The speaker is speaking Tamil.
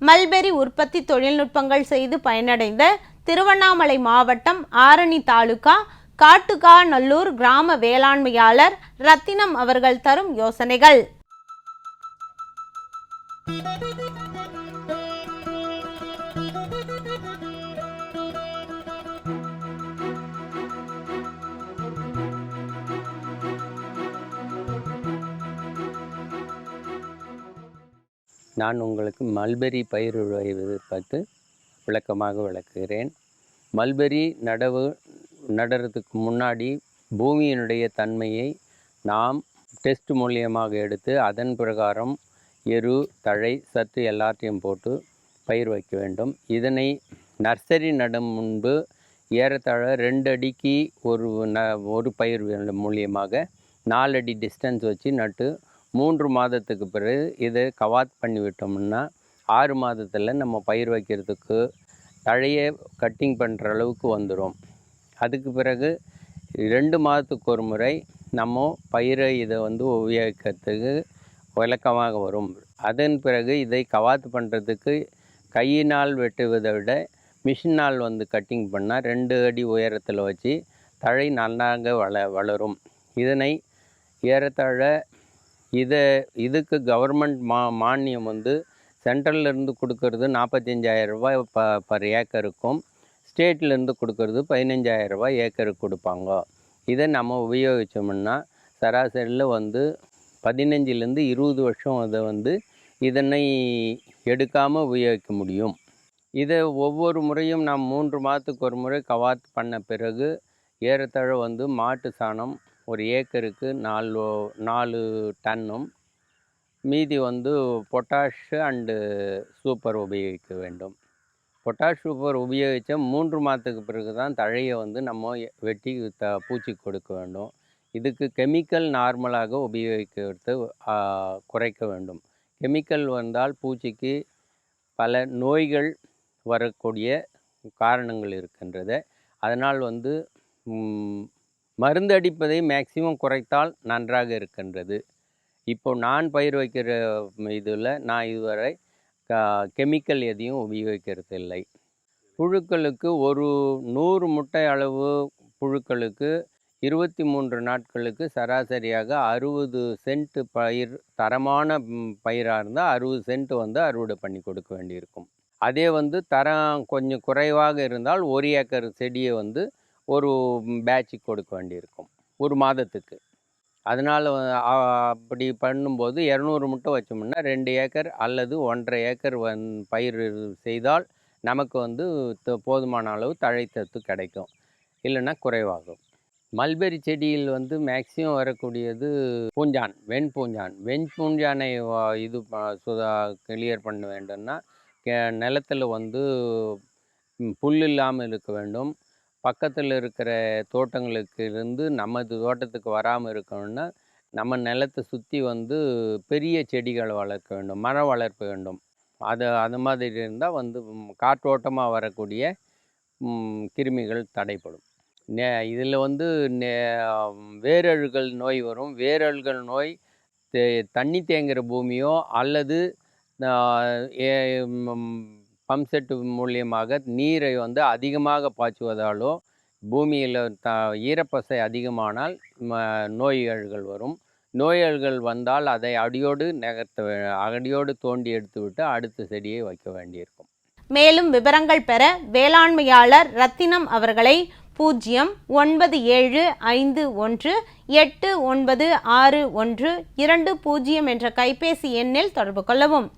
மல்பெரி உற்பத்தி தொழில்நுட்பங்கள் செய்து பயனடைந்த திருவண்ணாமலை மாவட்டம் ஆரணி தாலுகா காட்டுகாநல்லூர் கிராம வேளாண்மையாளர் ரத்தினம் அவர்கள் தரும் யோசனைகள். நான் உங்களுக்கு மல்பெரி பயிரிடுவது பற்றி விளக்கமாக விளக்குகிறேன். மல்பெரி நடுறதுக்கு முன்னாடி பூமியினுடைய தன்மையை நாம் டெஸ்ட் மூலியமாக எடுத்து அதன் பிரகாரம் எரு, தழை, சத்து எல்லாத்தையும் போட்டு பயிர் வைக்க வேண்டும். இதனை நர்சரி நடும் முன்பு ஏறத்தாழ 2 அடிக்கு ஒரு பயிர் மூலியமாக 4 அடி டிஸ்டன்ஸ் வச்சு நட்டு 3 மாதத்துக்கு பிறகு இதை கவாத் பண்ணி விட்டோம்னா 6 மாதத்தில் நம்ம பயிர் வைக்கிறதுக்கு தழையை கட்டிங் பண்ணுற அளவுக்கு வந்துடும். அதுக்கு பிறகு 2 மாதத்துக்கு ஒரு முறை நம்ம பயிரை இதை உபயோகிக்கிறதுக்கு விளக்கமாக வரும். அதன் பிறகு இதை கவாத்து பண்ணுறதுக்கு கையினால் வெட்டுவதை விட மிஷினால் கட்டிங் பண்ணால் 2 அடி உயரத்தில் வச்சு தழை நன்றாக வளரும். இதனை ஏறத்தாழ இதுக்கு கவர்மெண்ட் மானியம் சென்ட்ரல்லேருந்து கொடுக்கறது 45,000 ரூபாய் பர் ஏக்கருக்கும், ஸ்டேட்லேருந்து கொடுக்கறது 15,000 ரூபாய் ஏக்கருக்கு கொடுப்பாங்க. இதை நம்ம உபயோகித்தோம்னா சராசரியில் 15லேருந்து 20 வருஷம் அதை இதனை எடுக்காமல் உபயோகிக்க முடியும். இதை ஒவ்வொரு முறையும் நாம் 3 மாதத்துக்கு ஒரு முறை கவாத் பண்ண பிறகு ஏறத்தாழ மாட்டு சாணம் ஒரு ஏக்கருக்கு 4 டன்னும், மீதி பொட்டாஷ் அண்டு சூப்பர் உபயோகிக்க வேண்டும். பொட்டாஷ் சூப்பர் உபயோகித்த 3 மாதத்துக்கு பிறகு தான் தழையை நம்ம வெட்டி பூச்சி கொடுக்க வேண்டும். இதுக்கு கெமிக்கல் நார்மலாக உபயோகிக்கிறது குறைக்க வேண்டும். கெமிக்கல் வந்தால் பூச்சிக்கு பல நோய்கள் வரக்கூடிய காரணங்கள் இருக்கின்றது. அதனால் மருந்து அடிப்பதை மேக்சிமம் குறைத்தால் நன்றாக இருக்கின்றது. இப்போ நான் பயிர் வைக்கிற இதில் நான் இதுவரை கெமிக்கல் எதையும் உபயோகிக்கிறது இல்லை. புழுக்களுக்கு ஒரு 100 முட்டை அளவு புழுக்களுக்கு 23 நாட்களுக்கு சராசரியாக 60 சென்ட் பயிர், தரமான பயிராக இருந்தால் 60 சென்ட் அறுவடை பண்ணி கொடுக்க வேண்டியிருக்கும். அதே தரம் கொஞ்சம் குறைவாக இருந்தால் 1 ஏக்கர் செடியை ஒரு பேட்சுக்கு கொடுக்க வேண்டியிருக்கும் ஒரு மாதத்துக்கு. அதனால் அப்படி பண்ணும்போது 200 முட்டை வச்சோம்னா 2 ஏக்கர் அல்லது 1.5 ஏக்கர் பயிர் செய்தால் நமக்கு போதுமான அளவு தழைச்சத்து கிடைக்கும், இல்லைன்னா குறைவாகும். மல்பெரி செடியில் மேக்சிமம் வரக்கூடியது பூஞ்சான், வெண்பூஞ்சானை இது கிளியர் பண்ண வேண்டும்னா நிலத்தில் புல் இல்லாமல் இருக்க வேண்டும். பக்கத்தில் இருக்கிற தோட்டங்களுக்கு இருந்து நமது தோட்டத்துக்கு வராமல் இருக்கணும்னா நம்ம நிலத்தை சுற்றி பெரிய செடிகளை வளர்க்க வேண்டும், மரம் வளர்க்க வேண்டும். அது மாதிரி இருந்தால் காற்றோட்டமாக வரக்கூடிய கிருமிகள் தடைப்படும். இதில் வேரழுகல் நோய் வரும். வேரழுகல் நோய் தண்ணி தேங்குகிற பூமியோ அல்லது பம்ப் செட்டு மூலியமாக நீரை அதிகமாக பாய்ச்சுவதாலோ பூமியில் ஈரப்பசை அதிகமானால் நோய்கள் வரும். நோய்கள் வந்தால் அதை அடியோடு தோண்டி எடுத்துவிட்டு அடுத்த செடியை வைக்க வேண்டியிருக்கும். மேலும் விவரங்கள் பெற வேளாண்மையாளர் ரத்தினம் அவர்களை 09751896120 என்ற கைபேசி எண்ணில் தொடர்பு கொள்ளவும்.